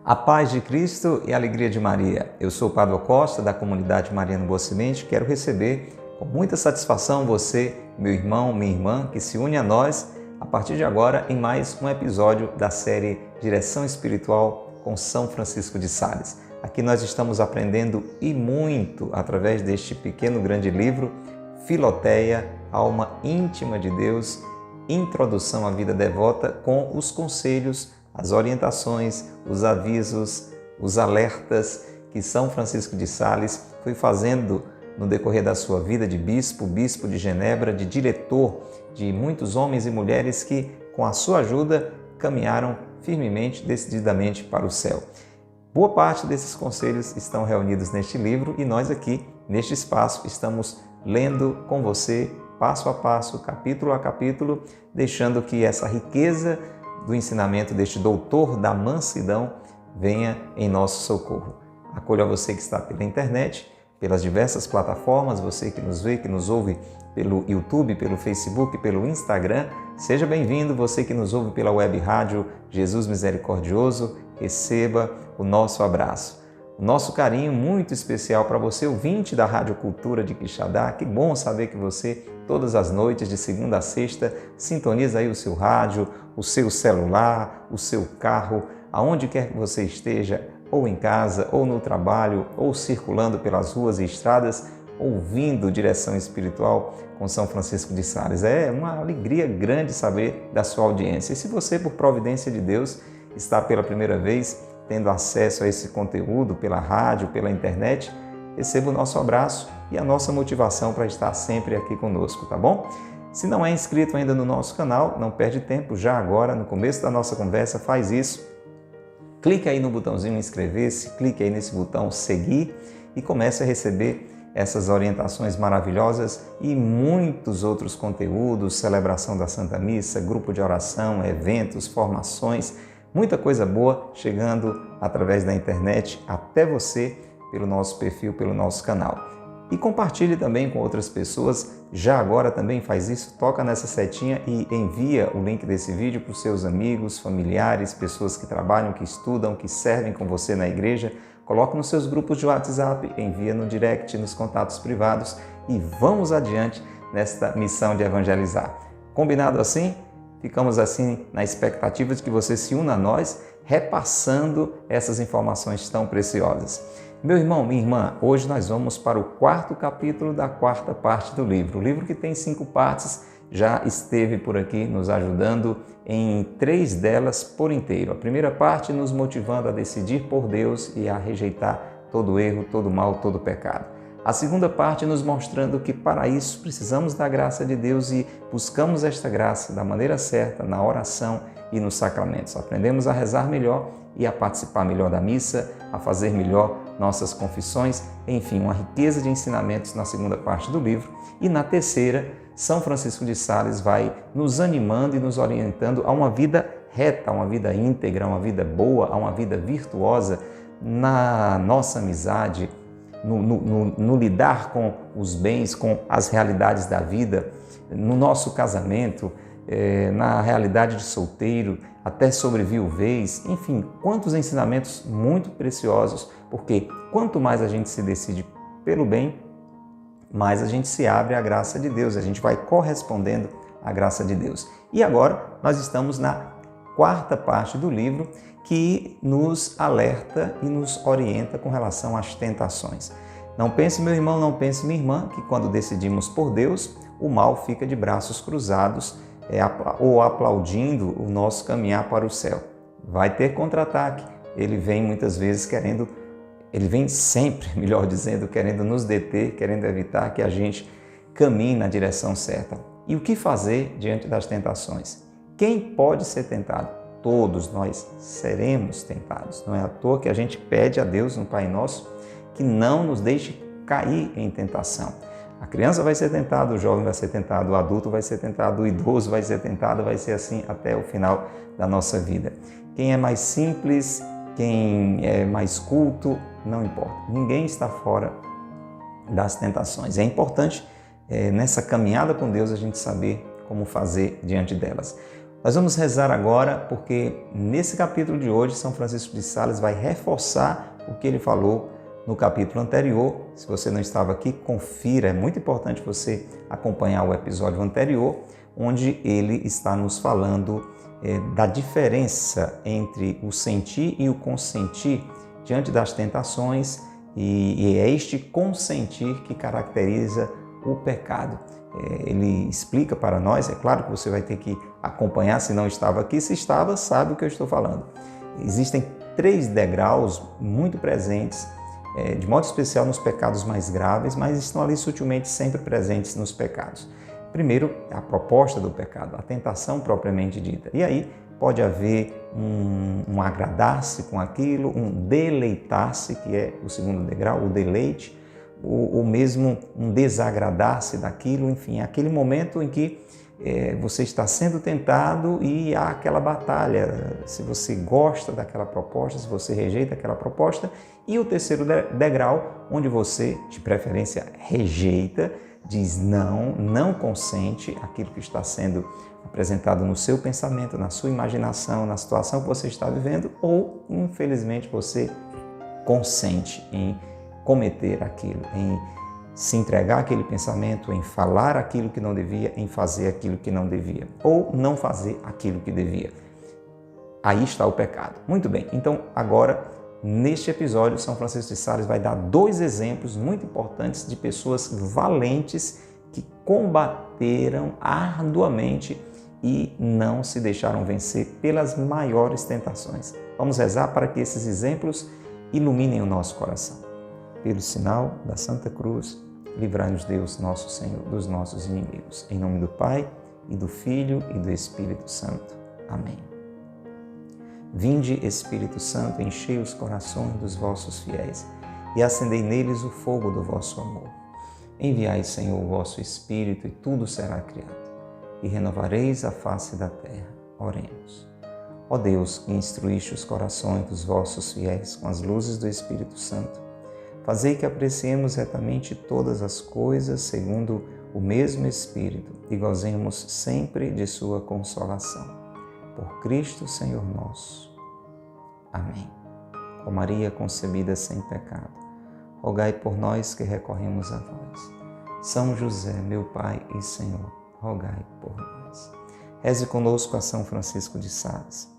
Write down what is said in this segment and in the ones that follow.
A paz de Cristo e a alegria de Maria. Eu sou o Padre Costa, da comunidade Mariano Boa Semente. Quero receber com muita satisfação você, meu irmão, minha irmã, que se une a nós a partir de agora em mais um episódio da série Direção Espiritual com São Francisco de Sales. Aqui nós estamos aprendendo e muito através deste pequeno grande livro, Filoteia, Alma Íntima de Deus, Introdução à Vida Devota, com os conselhos, as orientações, os avisos, os alertas que São Francisco de Sales foi fazendo no decorrer da sua vida de bispo de Genebra, de diretor de muitos homens e mulheres que, com a sua ajuda, caminharam firmemente, decididamente para o céu. Boa parte desses conselhos estão reunidos neste livro e nós aqui, neste espaço, estamos lendo com você, passo a passo, capítulo a capítulo, deixando que essa riqueza do ensinamento deste doutor da mansidão venha em nosso socorro. Acolho a você que está pela internet, pelas diversas plataformas, você que nos vê, que nos ouve pelo YouTube, pelo Facebook, pelo Instagram. Seja bem-vindo, você que nos ouve pela web rádio Jesus Misericordioso, receba o nosso abraço. O nosso carinho muito especial para você, ouvinte da Rádio Cultura de Quixadá. Que bom saber que você, todas as noites, de segunda a sexta, sintoniza aí o seu rádio, o seu celular, o seu carro, aonde quer que você esteja, ou em casa, ou no trabalho, ou circulando pelas ruas e estradas, ouvindo Direção Espiritual com São Francisco de Sales. É uma alegria grande saber da sua audiência. E se você, por providência de Deus, está pela primeira vez tendo acesso a esse conteúdo pela rádio, pela internet, receba o nosso abraço e a nossa motivação para estar sempre aqui conosco, tá bom? Se não é inscrito ainda no nosso canal, não perde tempo, já agora, no começo da nossa conversa, faz isso. Clique aí no botãozinho inscrever-se, clique aí nesse botão seguir e comece a receber essas orientações maravilhosas e muitos outros conteúdos, celebração da Santa Missa, grupo de oração, eventos, formações, muita coisa boa chegando através da internet até você, pelo nosso perfil, pelo nosso canal. E compartilhe também com outras pessoas, já agora também faz isso, toca nessa setinha e envia o link desse vídeo para os seus amigos, familiares, pessoas que trabalham, que estudam, que servem com você na igreja. Coloca nos seus grupos de WhatsApp, envia no direct, nos contatos privados e vamos adiante nesta missão de evangelizar. Combinado assim? Ficamos assim na expectativa de que você se una a nós, repassando essas informações tão preciosas. Meu irmão, minha irmã, hoje nós vamos para o quarto capítulo da quarta parte do livro. O livro que tem 5 partes já esteve por aqui nos ajudando em 3 delas por inteiro. A primeira parte nos motivando a decidir por Deus e a rejeitar todo erro, todo mal, todo pecado. A segunda parte nos mostrando que para isso precisamos da graça de Deus e buscamos esta graça da maneira certa, na oração e nos sacramentos. Aprendemos a rezar melhor e a participar melhor da missa, a fazer melhor nossas confissões, enfim, uma riqueza de ensinamentos na segunda parte do livro. E na terceira, São Francisco de Sales vai nos animando e nos orientando a uma vida reta, a uma vida íntegra, a uma vida boa, a uma vida virtuosa na nossa amizade, no lidar com os bens, com as realidades da vida, no nosso casamento, na realidade de solteiro, até sobre viuvez, enfim, quantos ensinamentos muito preciosos, porque quanto mais a gente se decide pelo bem, mais a gente se abre à graça de Deus, a gente vai correspondendo à graça de Deus. E agora nós estamos na quarta parte do livro, que nos alerta e nos orienta com relação às tentações. Não pense, meu irmão, não pense, minha irmã, que quando decidimos por Deus, o mal fica de braços cruzados ou aplaudindo o nosso caminhar para o céu. Vai ter contra-ataque. Ele vem muitas vezes ele vem sempre, melhor dizendo, querendo nos deter, querendo evitar que a gente caminhe na direção certa. E o que fazer diante das tentações? Quem pode ser tentado? Todos nós seremos tentados. Não é à toa que a gente pede a Deus no Pai Nosso que não nos deixe cair em tentação. A criança vai ser tentada, o jovem vai ser tentado, o adulto vai ser tentado, o idoso vai ser tentado, vai ser assim até o final da nossa vida. Quem é mais simples, quem é mais culto, não importa. Ninguém está fora das tentações. É importante nessa caminhada com Deus a gente saber como fazer diante delas. Nós vamos rezar agora porque nesse capítulo de hoje, São Francisco de Sales vai reforçar o que ele falou no capítulo anterior. Se você não estava aqui, confira. É muito importante você acompanhar o episódio anterior, onde ele está nos falando da diferença entre o sentir e o consentir diante das tentações, e é este consentir que caracteriza o pecado. Ele explica para nós, é claro que você vai ter que acompanhar se não estava aqui, se estava, sabe o que eu estou falando. Existem 3 degraus muito presentes, de modo especial nos pecados mais graves, mas estão ali sutilmente sempre presentes nos pecados. Primeiro, a proposta do pecado, a tentação propriamente dita. E aí pode haver um agradar-se com aquilo, um deleitar-se, que é o segundo degrau, o deleite, ou mesmo um desagradar-se daquilo, enfim, aquele momento em que você está sendo tentado e há aquela batalha, se você gosta daquela proposta, se você rejeita aquela proposta. E o terceiro degrau, onde você, de preferência, rejeita, diz não consente aquilo que está sendo apresentado no seu pensamento, na sua imaginação, na situação que você está vivendo, ou, infelizmente, você consente em cometer aquilo, em se entregar àquele pensamento, em falar aquilo que não devia, em fazer aquilo que não devia, ou não fazer aquilo que devia. Aí está o pecado. Muito bem, então agora, neste episódio, São Francisco de Sales vai dar 2 exemplos muito importantes de pessoas valentes que combateram arduamente e não se deixaram vencer pelas maiores tentações. Vamos rezar para que esses exemplos iluminem o nosso coração. Pelo sinal da Santa Cruz, livrai-nos Deus, nosso Senhor, dos nossos inimigos. Em nome do Pai, e do Filho, e do Espírito Santo. Amém. Vinde, Espírito Santo, enchei os corações dos vossos fiéis e acendei neles o fogo do vosso amor. Enviai, Senhor, o vosso Espírito, e tudo será criado, e renovareis a face da terra. Oremos. Ó Deus, que instruíste os corações dos vossos fiéis com as luzes do Espírito Santo, fazei que apreciemos retamente todas as coisas segundo o mesmo Espírito e gozemos sempre de sua consolação. Por Cristo, Senhor nosso. Amém. Ó Maria concebida sem pecado, rogai por nós que recorremos a vós. São José, meu Pai e Senhor, rogai por nós. Reze conosco a São Francisco de Sales.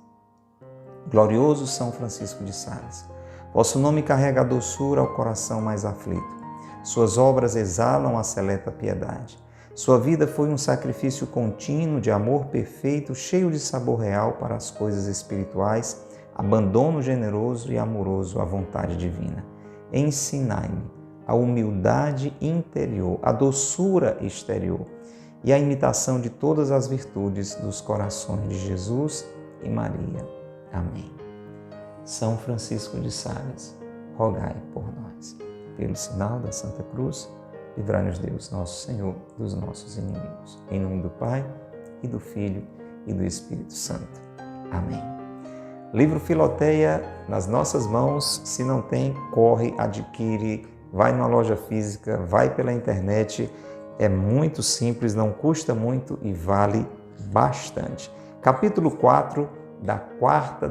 Glorioso São Francisco de Sales, vosso nome carrega a doçura ao coração mais aflito. Suas obras exalam a seleta piedade. Sua vida foi um sacrifício contínuo de amor perfeito, cheio de sabor real para as coisas espirituais, abandono generoso e amoroso à vontade divina. Ensinai-me a humildade interior, a doçura exterior e a imitação de todas as virtudes dos corações de Jesus e Maria. Amém. São Francisco de Sales, rogai por nós. Pelo sinal da Santa Cruz, livrai-nos Deus, nosso Senhor, dos nossos inimigos. Em nome do Pai, e do Filho, e do Espírito Santo. Amém. Livro Filoteia nas nossas mãos. Se não tem, corre, adquire, vai numa loja física, vai pela internet. É muito simples, não custa muito e vale bastante. Capítulo 4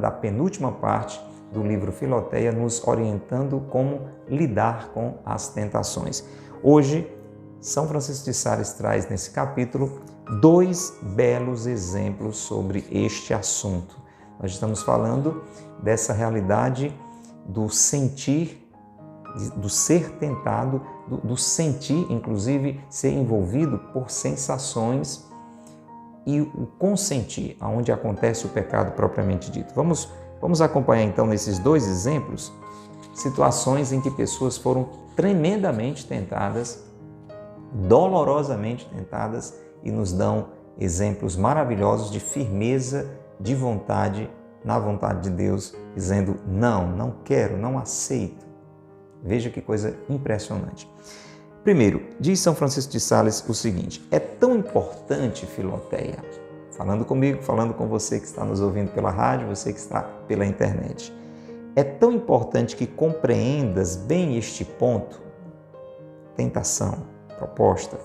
da penúltima parte do livro Filoteia, nos orientando como lidar com as tentações. Hoje, São Francisco de Sales traz nesse capítulo 2 belos exemplos sobre este assunto. Nós estamos falando dessa realidade do sentir, do ser tentado, do sentir, inclusive, ser envolvido por sensações, e o consentir, onde acontece o pecado propriamente dito. Vamos acompanhar então nesses 2 exemplos situações em que pessoas foram tremendamente tentadas, dolorosamente tentadas, e nos dão exemplos maravilhosos de firmeza de vontade, na vontade de Deus, dizendo não quero, não aceito. Veja que coisa impressionante. Primeiro, diz São Francisco de Sales o seguinte: é tão importante, Filoteia, falando comigo, falando com você que está nos ouvindo pela rádio, você que está pela internet, é tão importante que compreendas bem este ponto: tentação, proposta,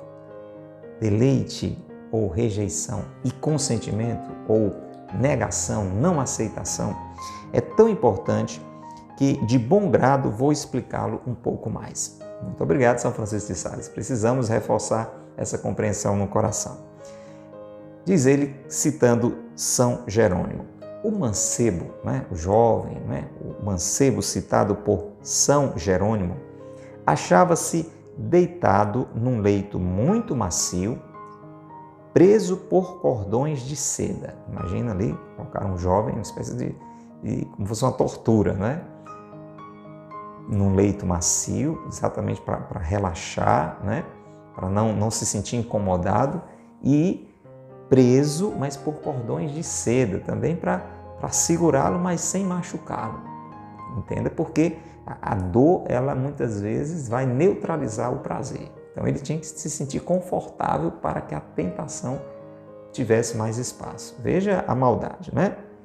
deleite ou rejeição e consentimento ou negação, não aceitação, é tão importante que, de bom grado, vou explicá-lo um pouco mais. Muito obrigado, São Francisco de Sales. Precisamos reforçar essa compreensão no coração. Diz ele, citando São Jerônimo, o mancebo, o jovem, o mancebo citado por São Jerônimo, achava-se deitado num leito muito macio, preso por cordões de seda. Imagina ali, colocar um jovem, uma espécie de como fosse uma tortura, num leito macio, exatamente para relaxar, para não se sentir incomodado, e preso, mas por cordões de seda, também para segurá-lo, mas sem machucá-lo. Entenda? Porque a dor, ela muitas vezes vai neutralizar o prazer. Então ele tinha que se sentir confortável para que a tentação tivesse mais espaço. Veja a maldade,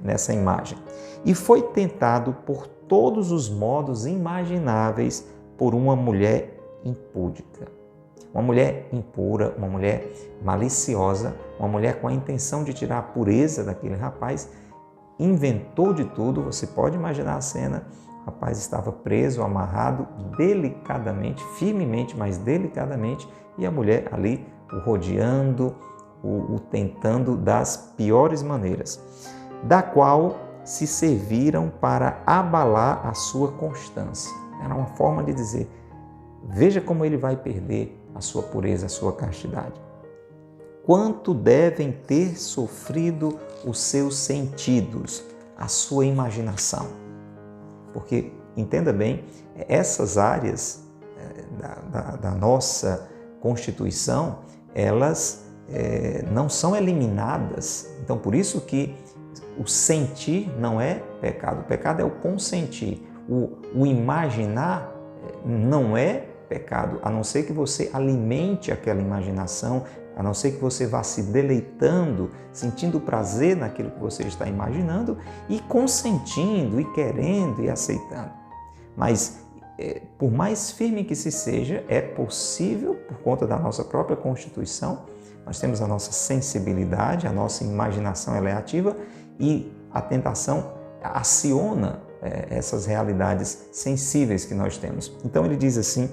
nessa imagem. E foi tentado por todos os modos imagináveis por uma mulher impúdica. Uma mulher impura, uma mulher maliciosa, uma mulher com a intenção de tirar a pureza daquele rapaz, inventou de tudo. Você pode imaginar a cena. O rapaz estava preso, amarrado, delicadamente, firmemente, mas delicadamente, e a mulher ali o rodeando, o tentando das piores maneiras, da qual se serviram para abalar a sua constância. Era uma forma de dizer, veja como ele vai perder a sua pureza, a sua castidade. Quanto devem ter sofrido os seus sentidos, a sua imaginação. Porque, entenda bem, essas áreas da nossa Constituição, elas não são eliminadas. Então, por isso que o sentir não é pecado. O pecado é o consentir. O imaginar não é pecado, a não ser que você alimente aquela imaginação, a não ser que você vá se deleitando, sentindo prazer naquilo que você está imaginando e consentindo e querendo e aceitando. Mas, por mais firme que se seja, é possível, por conta da nossa própria Constituição, nós temos a nossa sensibilidade, a nossa imaginação ela é ativa e a tentação aciona essas realidades sensíveis que nós temos. Então ele diz assim,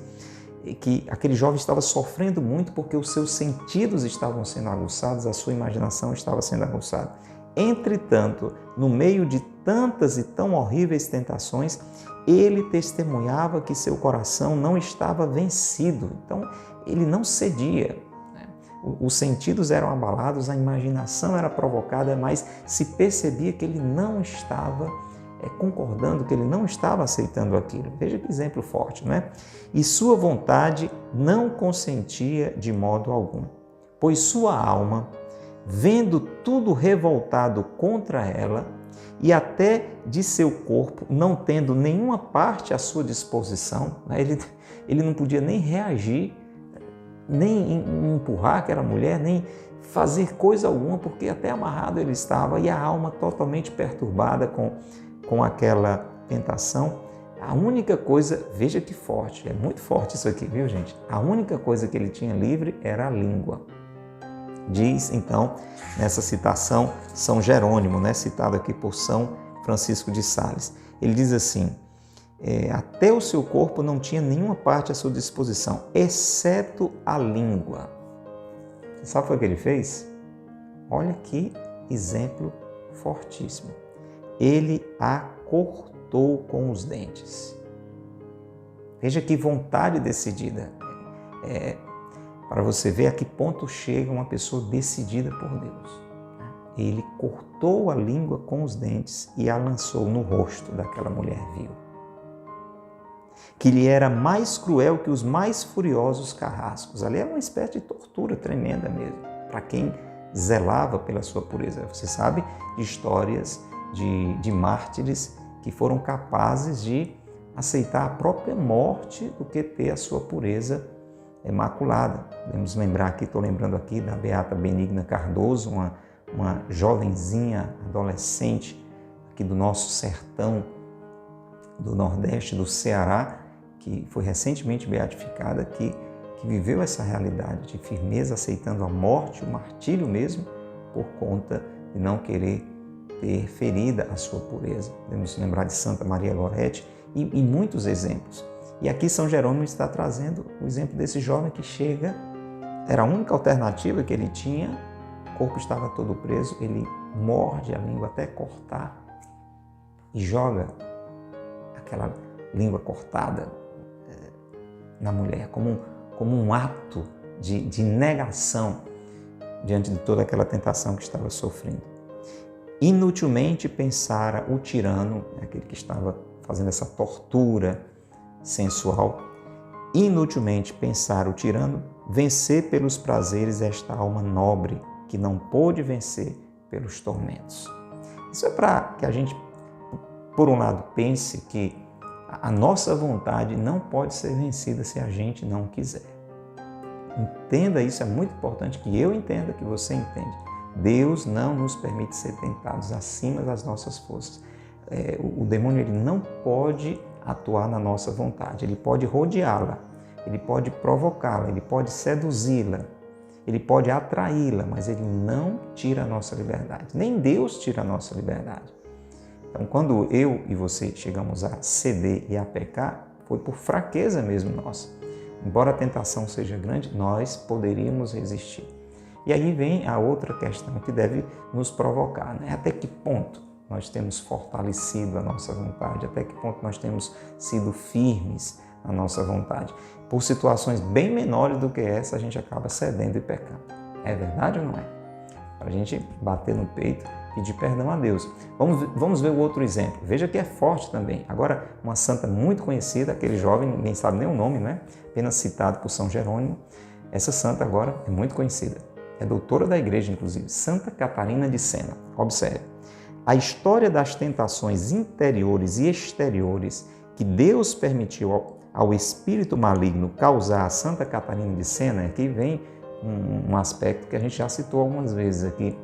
que aquele jovem estava sofrendo muito porque os seus sentidos estavam sendo aguçados, a sua imaginação estava sendo aguçada. Entretanto, no meio de tantas e tão horríveis tentações, ele testemunhava que seu coração não estava vencido. Então, ele não cedia. Os sentidos eram abalados, a imaginação era provocada, mas se percebia que ele não estava concordando, que ele não estava aceitando aquilo. Veja que exemplo forte, E sua vontade não consentia de modo algum, pois sua alma, vendo tudo revoltado contra ela, e até de seu corpo, não tendo nenhuma parte à sua disposição, ele não podia nem reagir, nem empurrar aquela mulher, nem fazer coisa alguma, porque até amarrado ele estava, e a alma totalmente perturbada com aquela tentação. A única coisa, veja que forte, é muito forte isso aqui, viu gente? A única coisa que ele tinha livre era a língua. Diz então, nessa citação, São Jerônimo, citado aqui por São Francisco de Sales. Ele diz assim, até o seu corpo não tinha nenhuma parte à sua disposição, exceto a língua. Você sabe o que foi que ele fez? Olha que exemplo fortíssimo. Ele a cortou com os dentes. Veja que vontade decidida. Para você ver a que ponto chega uma pessoa decidida por Deus. Ele cortou a língua com os dentes e a lançou no rosto daquela mulher vil, que lhe era mais cruel que os mais furiosos carrascos. Ali era uma espécie de tortura tremenda mesmo, para quem zelava pela sua pureza. Você sabe de histórias de mártires que foram capazes de aceitar a própria morte do que ter a sua pureza maculada. Vamos lembrar aqui, estou lembrando aqui da Beata Benigna Cardoso, uma jovenzinha adolescente aqui do nosso sertão do Nordeste, do Ceará, que foi recentemente beatificada, que viveu essa realidade de firmeza, aceitando a morte, o martírio mesmo, por conta de não querer ter ferida a sua pureza. Podemos lembrar de Santa Maria Gorete e muitos exemplos. E aqui São Jerônimo está trazendo o exemplo desse jovem que chega, era a única alternativa que ele tinha, o corpo estava todo preso, ele morde a língua até cortar e joga aquela língua cortada na mulher, como um ato de negação diante de toda aquela tentação que estava sofrendo. Inutilmente pensara o tirano, aquele que estava fazendo essa tortura sensual, inutilmente pensara o tirano vencer pelos prazeres esta alma nobre que não pôde vencer pelos tormentos. Isso é para que a gente, por um lado, pense que a nossa vontade não pode ser vencida se a gente não quiser. Entenda isso, é muito importante que eu entenda, que você entenda. Deus não nos permite ser tentados acima das nossas forças. O demônio ele não pode atuar na nossa vontade, ele pode rodeá-la, ele pode provocá-la, ele pode seduzi-la, ele pode atraí-la, mas ele não tira a nossa liberdade. Nem Deus tira a nossa liberdade. Então, quando eu e você chegamos a ceder e a pecar, foi por fraqueza mesmo nossa. Embora a tentação seja grande, nós poderíamos resistir. E aí vem a outra questão que deve nos provocar, né? Até que ponto nós temos fortalecido a nossa vontade? Até que ponto nós temos sido firmes na nossa vontade? Por situações bem menores do que essa, a gente acaba cedendo e pecando. É verdade ou não é? Para a gente bater no peito, pedir perdão a Deus. Vamos ver o outro exemplo. Veja que é forte também. Agora, uma santa muito conhecida, aquele jovem, ninguém sabe nem o nome, né? Apenas citado por São Jerônimo. Essa santa agora é muito conhecida. É doutora da igreja, inclusive. Santa Catarina de Sena. Observe. A história das tentações interiores e exteriores que Deus permitiu ao espírito maligno causar a Santa Catarina de Sena, aqui vem um aspecto que a gente já citou algumas vezes aqui.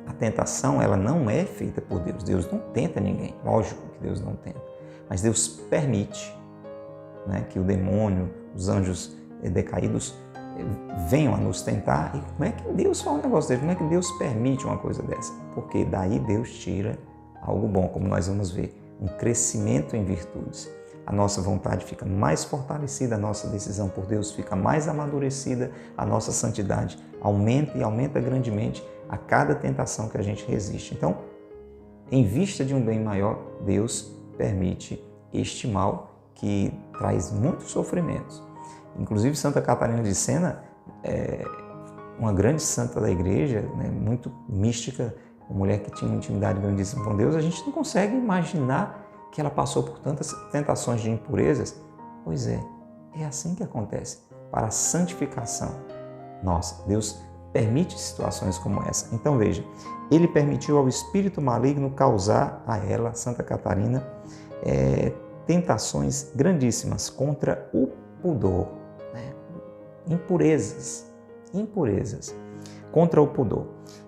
A tentação, ela não é feita por Deus. Deus não tenta ninguém. Lógico que Deus não tenta. Mas Deus permite, né, que o demônio, os anjos decaídos venham a nos tentar. E como é que Deus faz um negócio desse? Como é que Deus permite uma coisa dessa? Porque daí Deus tira algo bom, como nós vamos ver, um crescimento em virtudes. A nossa vontade fica mais fortalecida, a nossa decisão por Deus fica mais amadurecida, a nossa santidade aumenta e aumenta grandemente a cada tentação que a gente resiste. Então, em vista de um bem maior, Deus permite este mal que traz muitos sofrimentos. Inclusive, Santa Catarina de Sena é uma grande santa da igreja, né, muito mística, uma mulher que tinha uma intimidade grandíssima com Deus. A gente não consegue imaginar que ela passou por tantas tentações de impurezas. Pois é assim que acontece. Para a santificação nossa, Deus permite situações como essa. Então veja, ele permitiu ao espírito maligno causar a ela, Santa Catarina, tentações grandíssimas contra o pudor, né? Impurezas contra o pudor.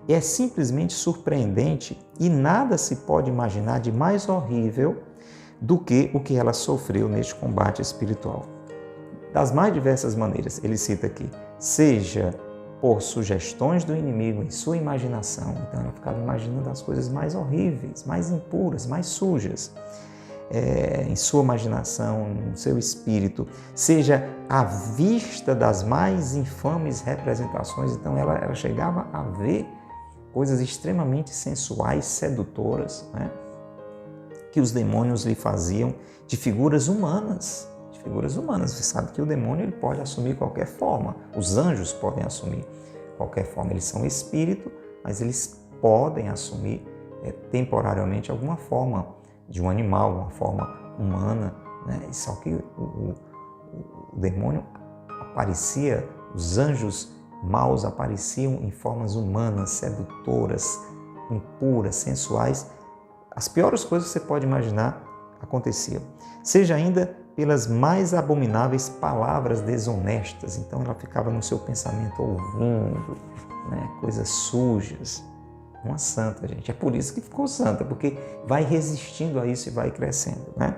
É simplesmente surpreendente e nada se pode imaginar de mais horrível do que o que ela sofreu neste combate espiritual. Das mais diversas maneiras, ele cita aqui, seja por sugestões do inimigo em sua imaginação, então ela ficava imaginando as coisas mais horríveis, mais impuras, mais sujas, em sua imaginação, no seu espírito, seja à vista das mais infames representações, então ela chegava a ver coisas extremamente sensuais, sedutoras, né? Que os demônios lhe faziam de figuras humanas. Você sabe que o demônio ele pode assumir qualquer forma, os anjos podem assumir qualquer forma, eles são espírito, mas eles podem assumir temporariamente alguma forma de um animal, uma forma humana, né? Só que o demônio aparecia, os anjos maus apareciam em formas humanas, sedutoras, impuras, sensuais. As piores coisas que você pode imaginar aconteciam. Seja ainda pelas mais abomináveis palavras desonestas. Então ela ficava no seu pensamento ouvindo, né, coisas sujas. Uma santa, gente. É por isso que ficou santa, porque vai resistindo a isso e vai crescendo, né?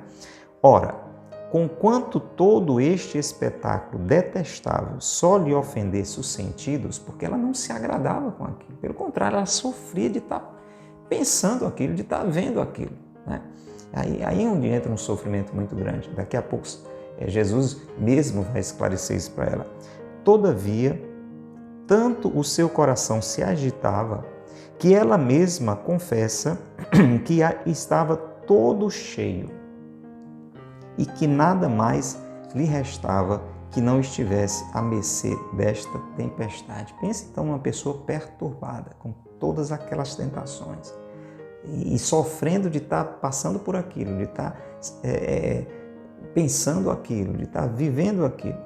Ora, conquanto todo este espetáculo detestável só lhe ofendesse os sentidos, porque ela não se agradava com aquilo. Pelo contrário, ela sofria de estar pensando aquilo, de estar vendo aquilo, né? Aí é onde entra um sofrimento muito grande. Daqui a pouco Jesus mesmo vai esclarecer isso para ela. Todavia, tanto o seu coração se agitava que ela mesma confessa que estava todo cheio e que nada mais lhe restava que não estivesse à mercê desta tempestade. Pense então numa pessoa perturbada com todas aquelas tentações e sofrendo de estar passando por aquilo, de estar pensando aquilo, de estar vivendo aquilo.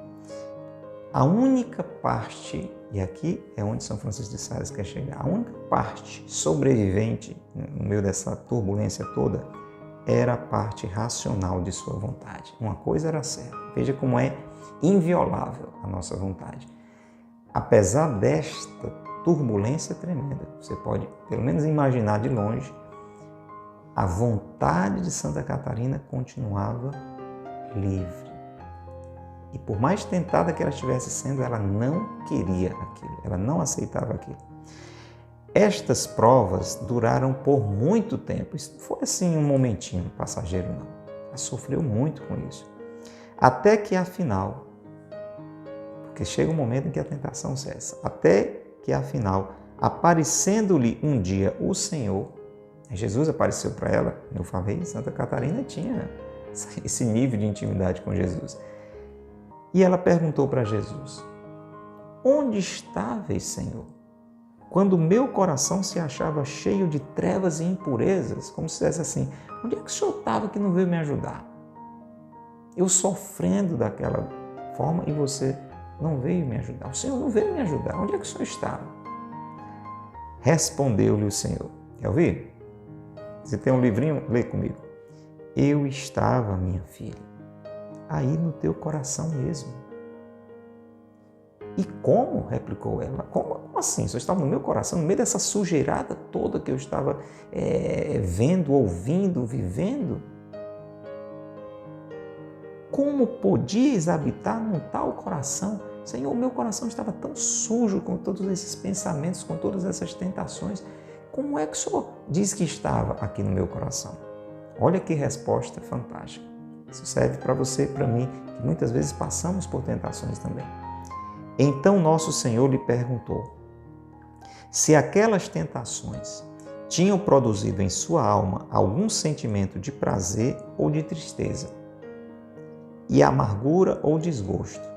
A única parte, e aqui é onde São Francisco de Sales quer chegar, a única parte sobrevivente no meio dessa turbulência toda era a parte racional de sua vontade. Uma coisa era certa, veja como é inviolável a nossa vontade. Apesar desta turbulência tremenda, você pode pelo menos imaginar de longe, a vontade de Santa Catarina continuava livre. E por mais tentada que ela estivesse sendo, ela não queria aquilo, ela não aceitava aquilo. Estas provas duraram por muito tempo. Isso não foi assim um momentinho passageiro, não. Ela sofreu muito com isso. Até que afinal, porque chega um momento em que a tentação cessa, até que afinal, aparecendo-lhe um dia o Senhor, Jesus apareceu para ela, eu falei, Santa Catarina tinha esse nível de intimidade com Jesus. E ela perguntou para Jesus, onde estavas, Senhor, quando o meu coração se achava cheio de trevas e impurezas? Como se dissesse assim, onde é que o Senhor estava que não veio me ajudar? Eu sofrendo daquela forma e você não veio me ajudar. O Senhor não veio me ajudar. Onde é que o Senhor estava? Respondeu-lhe o Senhor. Quer ouvir? Você tem um livrinho? Lê comigo. Eu estava, minha filha, aí no teu coração mesmo. E como? Replicou ela. Como assim? Você estava no meu coração, no meio dessa sujeirada toda que eu estava vendo, ouvindo, vivendo? Como podias habitar num tal coração? Senhor, o meu coração estava tão sujo com todos esses pensamentos, com todas essas tentações. Como é que o Senhor diz que estava aqui no meu coração? Olha que resposta fantástica. Isso serve para você e para mim, que muitas vezes passamos por tentações também. Então nosso Senhor lhe perguntou se aquelas tentações tinham produzido em sua alma algum sentimento de prazer ou de tristeza, e amargura ou desgosto.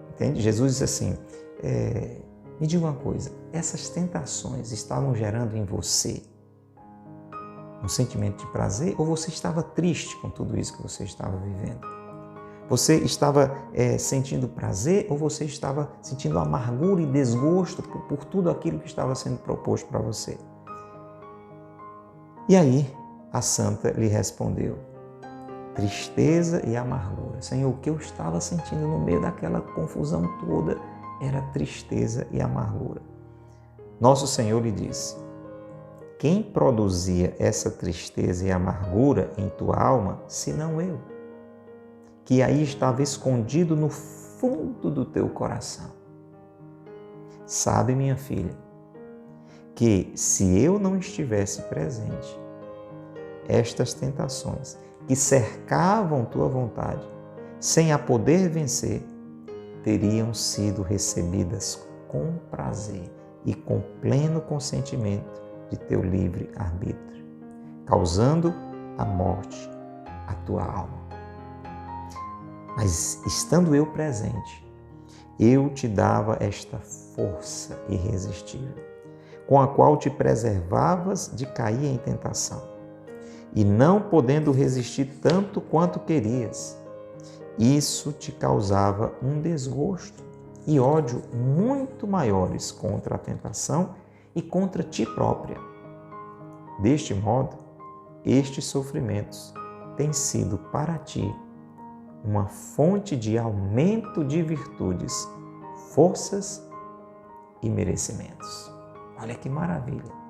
Entende? Jesus disse assim, me diga uma coisa, essas tentações estavam gerando em você um sentimento de prazer ou você estava triste com tudo isso que você estava vivendo? Você estava sentindo prazer ou você estava sentindo amargura e desgosto por tudo aquilo que estava sendo proposto para você? E aí a santa lhe respondeu, tristeza e amargura. Senhor, o que eu estava sentindo no meio daquela confusão toda era tristeza e amargura. Nosso Senhor lhe disse, quem produzia essa tristeza e amargura em tua alma, senão eu, que aí estava escondido no fundo do teu coração. Sabe, minha filha, que se eu não estivesse presente, estas tentações que cercavam tua vontade, sem a poder vencer, teriam sido recebidas com prazer e com pleno consentimento de teu livre arbítrio, causando a morte à tua alma. Mas estando eu presente, eu te dava esta força irresistível, com a qual te preservavas de cair em tentação, e não podendo resistir tanto quanto querias, isso te causava um desgosto e ódio muito maiores contra a tentação e contra ti própria. Deste modo, estes sofrimentos têm sido para ti uma fonte de aumento de virtudes, forças e merecimentos. Olha que maravilha!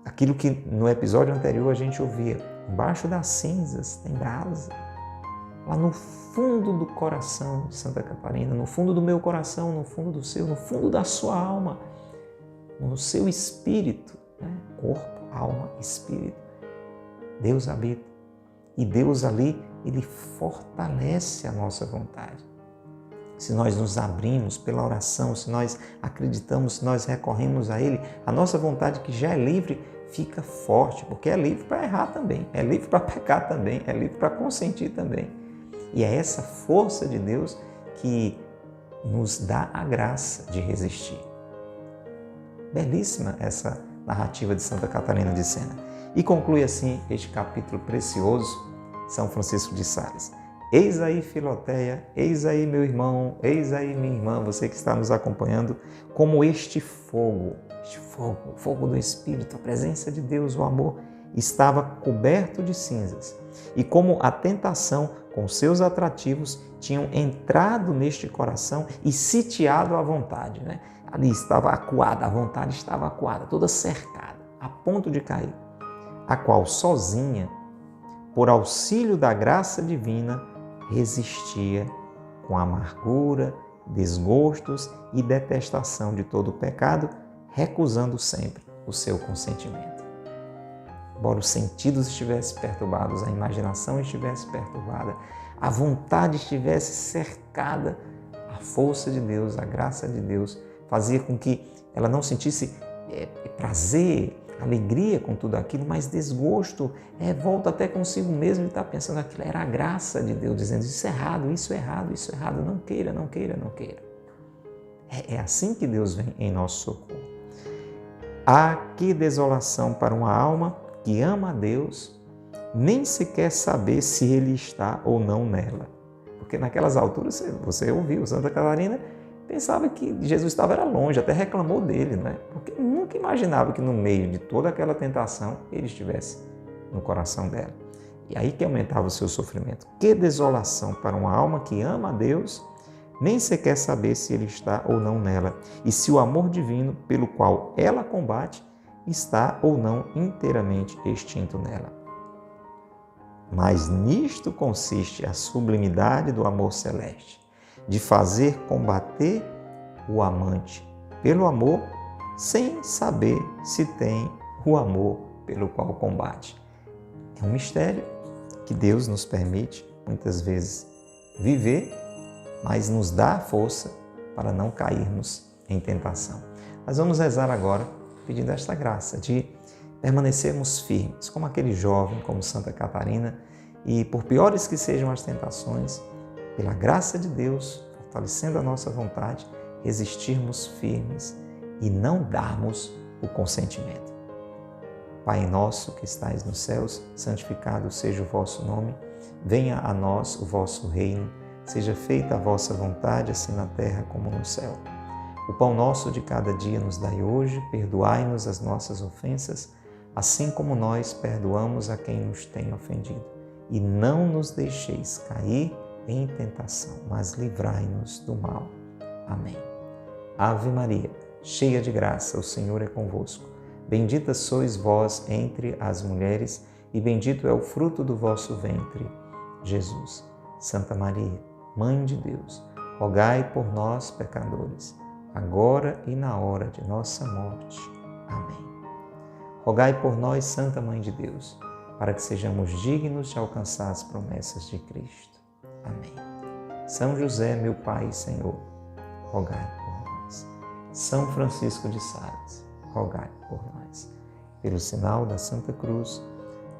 Aquilo que no episódio anterior a gente ouvia, embaixo das cinzas tem brasa. Lá no fundo do coração de Santa Catarina, no fundo do meu coração, no fundo do seu, no fundo da sua alma, no seu espírito, né? Corpo, alma, espírito. Deus habita. E Deus ali, Ele fortalece a nossa vontade. Se nós nos abrimos pela oração, se nós acreditamos, se nós recorremos a Ele, a nossa vontade que já é livre fica forte, porque é livre para errar também, é livre para pecar também, é livre para consentir também. E é essa força de Deus que nos dá a graça de resistir. Belíssima essa narrativa de Santa Catarina de Sena. E conclui assim este capítulo precioso, São Francisco de Sales. Eis aí, Filoteia, eis aí, meu irmão, eis aí, minha irmã, você que está nos acompanhando, como este fogo, o fogo do Espírito, a presença de Deus, o amor, estava coberto de cinzas. E como a tentação, com seus atrativos, tinham entrado neste coração e sitiado a vontade, né? Ali estava acuada, a vontade estava acuada, toda cercada, a ponto de cair, a qual sozinha, por auxílio da graça divina, resistia com amargura, desgostos e detestação de todo o pecado, recusando sempre o seu consentimento. Embora os sentidos estivessem perturbados, a imaginação estivesse perturbada, a vontade estivesse cercada, a força de Deus, a graça de Deus, fazia com que ela não sentisse prazer, alegria com tudo aquilo, mas desgosto, volta até consigo mesmo e está pensando aquilo. Era a graça de Deus dizendo isso é errado, isso é errado, isso é errado, não queira, não queira, não queira. É assim que Deus vem em nosso socorro. Ah, que desolação para uma alma que ama a Deus, nem sequer saber se Ele está ou não nela. Porque naquelas alturas, você ouviu, Santa Catarina pensava que Jesus estava longe, até reclamou dele, né? Porque nunca imaginava que no meio de toda aquela tentação ele estivesse no coração dela. E aí que aumentava o seu sofrimento. Que desolação para uma alma que ama a Deus, nem sequer saber se Ele está ou não nela, e se o amor divino pelo qual ela combate está ou não inteiramente extinto nela. Mas nisto consiste a sublimidade do amor celeste, de fazer combater o amante pelo amor, sem saber se tem o amor pelo qual combate. É um mistério que Deus nos permite, muitas vezes, viver, mas nos dá a força para não cairmos em tentação. Nós vamos rezar agora, pedindo esta graça de permanecermos firmes, como aquele jovem, como Santa Catarina, e por piores que sejam as tentações, pela graça de Deus, fortalecendo a nossa vontade, resistirmos firmes e não darmos o consentimento. Pai nosso que estais nos céus, santificado seja o vosso nome, venha a nós o vosso reino, seja feita a vossa vontade, assim na terra como no céu. O pão nosso de cada dia nos dai hoje, perdoai-nos as nossas ofensas, assim como nós perdoamos a quem nos tem ofendido. E não nos deixeis cair em tentação, mas livrai-nos do mal. Amém. Ave Maria, cheia de graça, o Senhor é convosco. Bendita sois vós entre as mulheres, e bendito é o fruto do vosso ventre, Jesus. Santa Maria, Mãe de Deus, rogai por nós, pecadores, agora e na hora de nossa morte. Amém. Rogai por nós, Santa Mãe de Deus, para que sejamos dignos de alcançar as promessas de Cristo. Amém. São José, meu Pai e Senhor, rogai por nós. São Francisco de Sales, rogai por nós. Pelo sinal da Santa Cruz,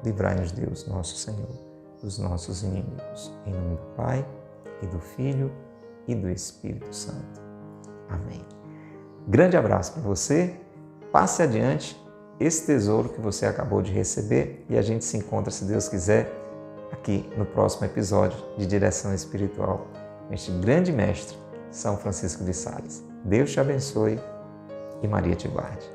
livrai-nos Deus, nosso Senhor, dos nossos inimigos. Em nome do Pai, e do Filho, e do Espírito Santo. Amém. Grande abraço para você. Passe adiante esse tesouro que você acabou de receber e a gente se encontra, se Deus quiser, aqui no próximo episódio de Direção Espiritual, com este grande mestre, São Francisco de Sales. Deus te abençoe e Maria te guarde.